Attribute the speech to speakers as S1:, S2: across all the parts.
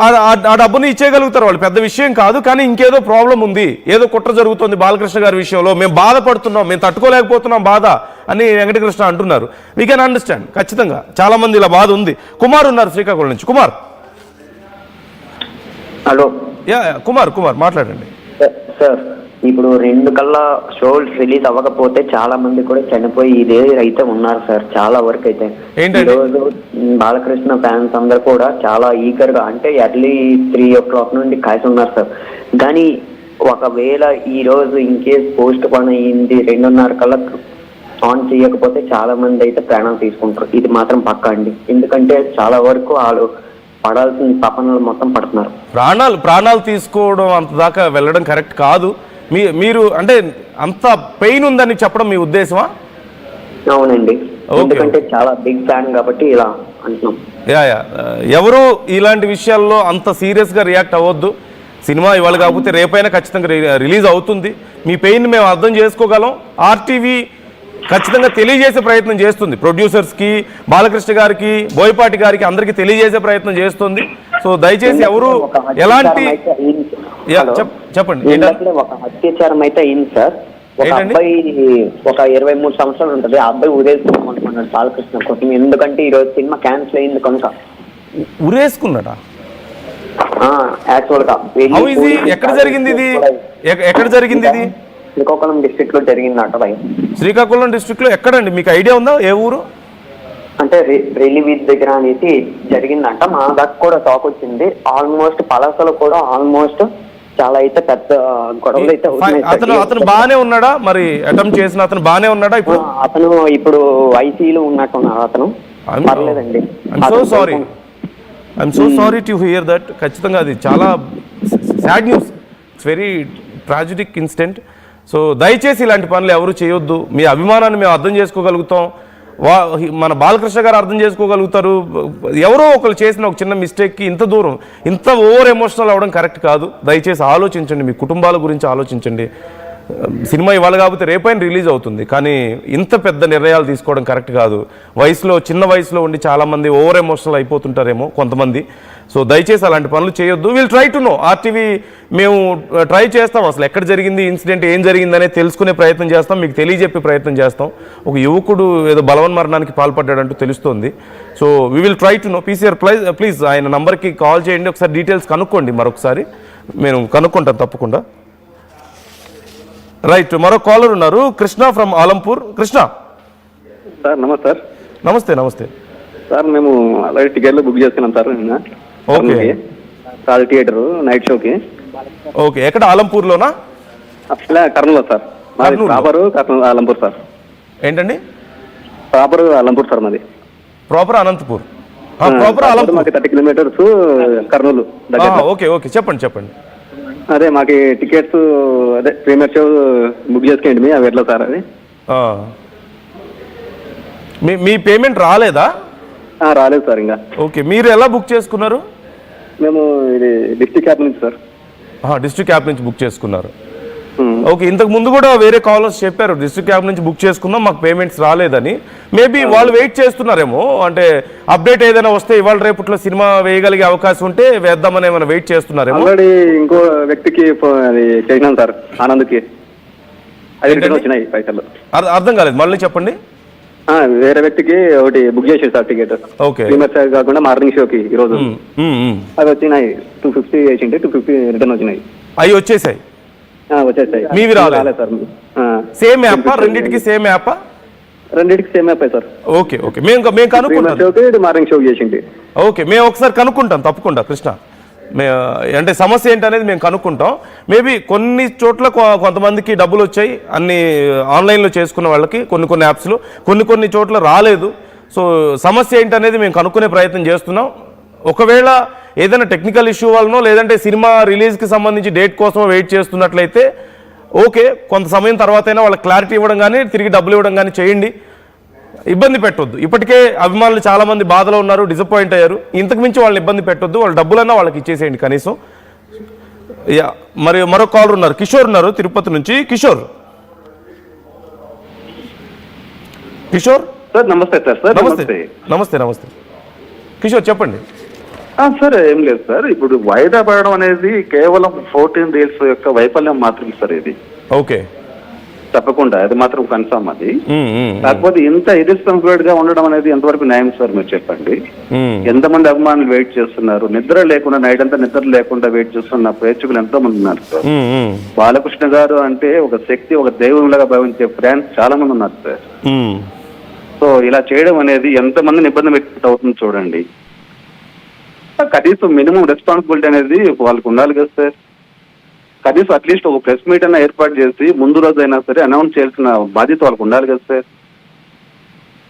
S1: ఆ డబ్బుని ఇచ్చేయగలుగుతారు వాళ్ళు, పెద్ద విషయం కాదు. కానీ ఇంకేదో ప్రాబ్లం ఉంది, ఏదో కుట్ర జరుగుతుంది బాలకృష్ణ గారి విషయంలో, మేము బాధపడుతున్నాం, మేము తట్టుకోలేకపోతున్నాం బాధ అని వెంకటకృష్ణ అంటున్నారు. వీ కెన్ అండర్స్టాండ్, ఖచ్చితంగా చాలా మంది ఇలా బాధ ఉంది. కుమార్ ఉన్నారు శ్రీకాకుళం నుంచి. కుమార్.
S2: హలో.
S1: కుమార్ మాట్లాడండి
S2: సార్. ఇప్పుడు 2 కల్లా షోలు రిలీజ్ అవ్వకపోతే చాలా మంది కూడా చనిపోయి ఇదే అయితే ఉన్నారు సార్. చాలా వరకు అయితే ఈరోజు బాలకృష్ణ ఫ్యాన్స్ అందరు కూడా చాలా ఈగర్ గా, అంటే ఎర్లీ 3 o'clock నుండి కాసి ఉన్నారు సార్. కానీ ఒకవేళ ఈ రోజు ఇన్ కేస్ పోస్ట్ పోన్ అయ్యింది 2:30 కల్లా ఆన్ చేయకపోతే చాలా మంది అయితే ప్రాణాలు తీసుకుంటారు. ఇది మాత్రం పక్కా అండి. ఎందుకంటే చాలా వరకు వాళ్ళు పడాల్సిన తపనలు మొత్తం పడుతున్నారు.
S1: ప్రాణాలు తీసుకోవడం అంత దాకా వెళ్ళడం కరెక్ట్ కాదు. మీరు అంటే అంత పెయిన్ ఉందని చెప్పడం మీ ఉద్దేశమా?
S2: అవునండి, ఎందుకంటే చాలా బిగ్ ఫ్యాన్ కాబట్టి ఇలా అంటున్నాం.
S1: ఎవరు ఇలాంటి విషయాల్లో అంత సీరియస్గా రియాక్ట్ అవ్వద్దు. సినిమా ఇవాళ కాకపోతే రేపైనా ఖచ్చితంగా రిలీజ్ అవుతుంది. మీ పెయిన్ మేము అర్థం చేసుకోగలం. ఆర్టీవీ ఖచ్చితంగా తెలియజేసే ప్రయత్నం చేస్తుంది, ప్రొడ్యూసర్స్కి, బాలకృష్ణ గారికి, బోయపాటి గారికి అందరికీ తెలియజేసే ప్రయత్నం చేస్తుంది. సో దయచేసి ఎవరు ఎలాంటి చెప్పండి.
S2: ఒక అత్యాచారం అయితే అయింది సార్. ఒక అబ్బాయి ఒక 23 సంవత్సరాలు ఉంటుంది. ఆ అబ్బాయి ఉరేసుకున్నాడు బాలకృష్ణ కోసం. ఎందుకంటే ఈ రోజు సినిమా క్యాన్సిల్ అయింది కనుక.
S1: ఉరేసుకున్నాడా?
S2: యాక్చువల్ గా
S1: ఎక్కడ జరిగింది ఇది? ఎక్కడ జరిగింది ఇది?
S2: శ్రీకాకుళం డిస్ట్రిక్ట్ లో జరిగిందట.
S1: శ్రీకాకుళం డిస్ట్రిక్ట్ లో ఎక్కడండి? మీకు ఐడియా ఉందా ఏ ఊరు?
S2: అంటే రిలీవీజ్ దగ్గర అనేది జరిగిందంట. మా దాకా కూడా టాక్ వచ్చింది. ఆల్మోస్ట్ పలాసలో కూడా ఆల్మోస్ట్ చాలా అయితే పెద్ద గొడవలు అయితే
S1: అతను బాగానే ఉన్నాడా? మరి అటెంప్ట్ చేసిన అతను బాగానే ఉన్నాడా?
S2: అతను ఇప్పుడు ఐసీయూలో ఉన్నట్టున్నాడు. అతను పర్లేదండి.
S1: I'm so sorry to hear that. ఖచ్చితంగా అది చాలా sad news. It's very ట్రాజిడిక్ incident. So దయచేసి ఇలాంటి పనులు ఎవరు చేయొద్దు. మీ అభిమానాన్ని మేము అర్థం చేసుకోగలుగుతాం, మన బాలకృష్ణ గారు అర్థం చేసుకోగలుగుతారు. ఎవరో ఒకరు చేసిన ఒక చిన్న మిస్టేక్కి ఇంత దూరం, ఇంత ఓవర్ ఎమోషనల్ అవ్వడం కరెక్ట్ కాదు. దయచేసి ఆలోచించండి, మీ కుటుంబాల గురించి ఆలోచించండి. సినిమా ఇవాళ కాకపోతే రేపైనా రిలీజ్ అవుతుంది, కానీ ఇంత పెద్ద నిర్ణయాలు తీసుకోవడం కరెక్ట్ కాదు. చిన్న వయసులో ఉండి చాలామంది ఓవర్ ఎమోషనల్ అయిపోతుంటారేమో కొంతమంది. సో దయచేసి అలాంటి పనులు చేయొద్దు. Will try to know. RTV మేము ట్రై చేస్తాం, అసలు ఎక్కడ జరిగింది ఇన్సిడెంట్, ఏం జరిగిందనే తెలుసుకునే ప్రయత్నం చేస్తాం, మీకు తెలియజెప్పే ప్రయత్నం చేస్తాం. ఒక యువకుడు ఏదో బలవన్మరణానికి పాల్పడ్డాడంటూ తెలుస్తోంది. So we will try to know. PCR please ఆయన నంబర్కి కాల్ చేయండి, ఒకసారి డీటెయిల్స్ కనుక్కోండి. మరొకసారి మేము కనుక్కుంటాం తప్పకుండా. రైట్, మరో కాలర్ ఉన్నారు, కృష్ణ ఫ్రమ్ ఆలంపూర్. కృష్ణ
S3: సార్. నమస్తే సార్. మేము ఆల్రెడీ టికెట్లు బుక్ చేసుకున్నాం సార్.
S1: ఓకే,
S3: థియేటర్ నైట్ షోకి.
S1: ఓకే, ఎక్కడ? ఆలంపూర్లోనా?
S3: Kurnool sir. Proper Alampur sir.
S1: ఏంటండి?
S3: Proper Alampur sir. మాది
S1: ప్రాపర్ అనంతపూర్. ప్రాపర్ ఆలంపూర్.
S3: మాకు 30 కిలోమీటర్స్ కర్నూలు.
S1: ఓకే, చెప్పండి.
S3: అదే మాకు టికెట్స్ అదే ప్రీమియర్ షో బుక్ చేసుకోండి. మీ అవి ఎట్లా సార్? అది
S1: మీ పేమెంట్ రాలేదా?
S3: రాలేదు సార్ ఇంకా.
S1: ఓకే, మీరు ఎలా బుక్ చేసుకున్నారు?
S3: మేము ఇది డిస్ట్రిక్ట్ యాప్ నుంచి సార్.
S1: డిస్ట్రిక్ట్ యాప్ నుంచి బుక్ చేసుకున్నారు. ఓకే, ఇంతకు ముందు కూడా వేరే కాలర్స్ చెప్పారు డిస్ట్రిక్ట్ యాప్ నుంచి బుక్ చేసుకున్నాం, మాకు పేమెంట్స్ రాలేదని. మేబీ వాళ్ళు వెయిట్ చేస్తున్నారేమో, అంటే అప్డేట్ ఏదైనా వస్తే ఇవాళ రేపట్లో సినిమా వేయగలిగే అవకాశం ఉంటే వేద్దామని ఏమైనా వెయిట్ చేస్తున్నారేమో.
S3: ఆల్రెడీ ఇంకో వ్యక్తికి అది చేసినాం సార్, ఆనంద్కి. అది వచ్చినాయి పైసలు.
S1: అర్థం కాలేదు, మళ్ళీ చెప్పండి.
S3: వేరే వ్యక్తికి ఒకటి బుక్ చేసేది సార్ టికెట్.
S1: ఓకే,
S3: కాకుండా మార్నింగ్ షోకి ఈ రోజు అవి వచ్చినాయి. 250 వేసింటే 250 రిటర్న్ వచ్చినాయి.
S1: అవి వచ్చేసాయి. మీవి రాలేదు సార్. Same app? రెండింటికి సేమ్ యాప్?
S3: రెండింటికి సేమ్ యాప్ సార్.
S1: ఓకే, మేము కనుక్కుంటాం.
S3: మార్నింగ్ షో చేసింది.
S1: ఓకే, మేము ఒకసారి కనుక్కుంటాం తప్పకుండా కృష్ణ. అంటే సమస్య ఏంటనేది మేము కనుక్కుంటాం. మేబీ కొన్ని చోట్ల కొంతమందికి డబ్బులు వచ్చాయి, అన్ని ఆన్లైన్లో చేసుకున్న వాళ్ళకి కొన్ని యాప్స్లో, కొన్ని చోట్ల రాలేదు. సో సమస్య ఏంటనేది మేము కనుక్కునే ప్రయత్నం చేస్తున్నాం. ఒకవేళ ఏదైనా టెక్నికల్ ఇష్యూ వలనో లేదంటే సినిమా రిలీజ్కి సంబంధించి డేట్ కోసం వెయిట్ చేస్తున్నట్లయితే ఓకే, కొంత సమయం తర్వాతైనా వాళ్ళకి క్లారిటీ ఇవ్వడం కానీ తిరిగి డబ్బులు ఇవ్వడం కానీ చేయండి. ఇబ్బంది పెట్టొద్దు. ఇప్పటికే అభిమానులు చాలామంది బాధలో ఉన్నారు, డిసప్పాయింట్ అయ్యారు. ఇంతకు మించి వాళ్ళని ఇబ్బంది పెట్టొద్దు. వాళ్ళ డబ్బులన్నా వాళ్ళకి ఇచ్చేసేయండి కనీసం. మరి మరో కాలర్ ఉన్నారు, కిషోర్ ఉన్నారు తిరుపతి నుంచి. కిషోర్
S3: సార్. నమస్తే సార్.
S1: నమస్తే కిషోర్, చెప్పండి.
S4: సార్ ఏం లేదు సార్, ఇప్పుడు వాయిదా పడడం అనేది కేవలం 14 డేస్ యొక్క వైఫల్యం మాత్రమే సార్. ఇది
S1: ఓకే,
S4: తప్పకుండా అది మాత్రం కన్ఫర్మ్. అది
S1: ఉమ్, ఉమ్,
S4: కాకపోతే ఇంత ఇర్రెస్పాన్సిబుల్ గా ఉండడం అనేది ఎంతవరకు న్యాయం సార్ మీరు చెప్పండి.
S1: ఉమ్,
S4: ఎంతమంది అభిమానులు వెయిట్ చేస్తున్నారు, నిద్ర లేకుండా నైట్ అంతా నిద్ర లేకుండా వెయిట్ చేస్తున్న ప్రేక్షకులు ఎంతో మంది ఉన్నారు సార్.
S1: ఉమ్, ఉమ్,
S4: బాలకృష్ణ గారు అంటే ఒక శక్తి, ఒక దేవునిలాగా భావించే ఫ్యాన్స్ చాలా మంది ఉన్నారు సార్.
S1: ఉమ్.
S4: సో ఇలా చేయడం అనేది ఎంతమందిని ఇబ్బంది పెట్టి అవుతుంది చూడండి. కనీసం మినిమం రెస్పాన్సిబిలిటీ అనేది వాళ్ళకు ఉండాలి కదా సార్. కనీసం అట్లీస్ట్ ఒక ప్రెస్ మీట్ అయినా ఏర్పాటు చేసి ముందు రోజు అయినా సరే అనౌన్స్ చేయాల్సిన బాధ్యత వాళ్ళకు ఉండాలి కదా సార్.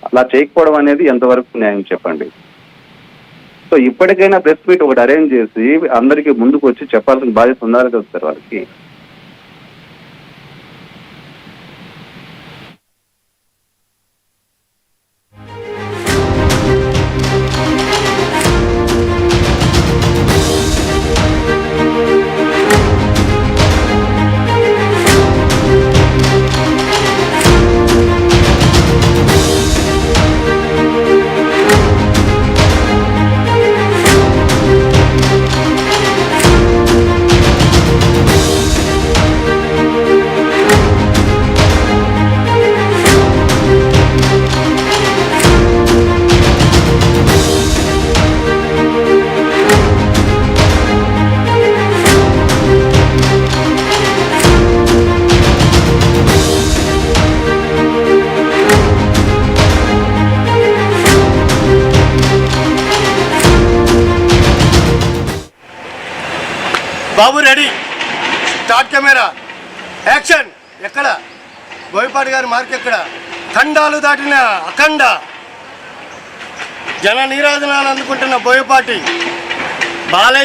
S4: అలా చేయకపోవడం అనేది ఎంతవరకు న్యాయం చెప్పండి. సో ఇప్పటికైనా ప్రెస్ మీట్ ఒకటి అరేంజ్ చేసి అందరికీ ముందుకు వచ్చి చెప్పాల్సిన బాధ్యత ఉండాలి కదా సార్ వాళ్ళకి.
S5: బాబు రెడీ, స్టార్ట్ కెమెరా, యాక్షన్. ఎక్కడ బోయపాటి గారి మార్క్ ఎక్కడ? ఖండాలు దాటిన అఖండ జన నీరాజనాలు అందుకుంటున్న బోయపాటి బాలయ్య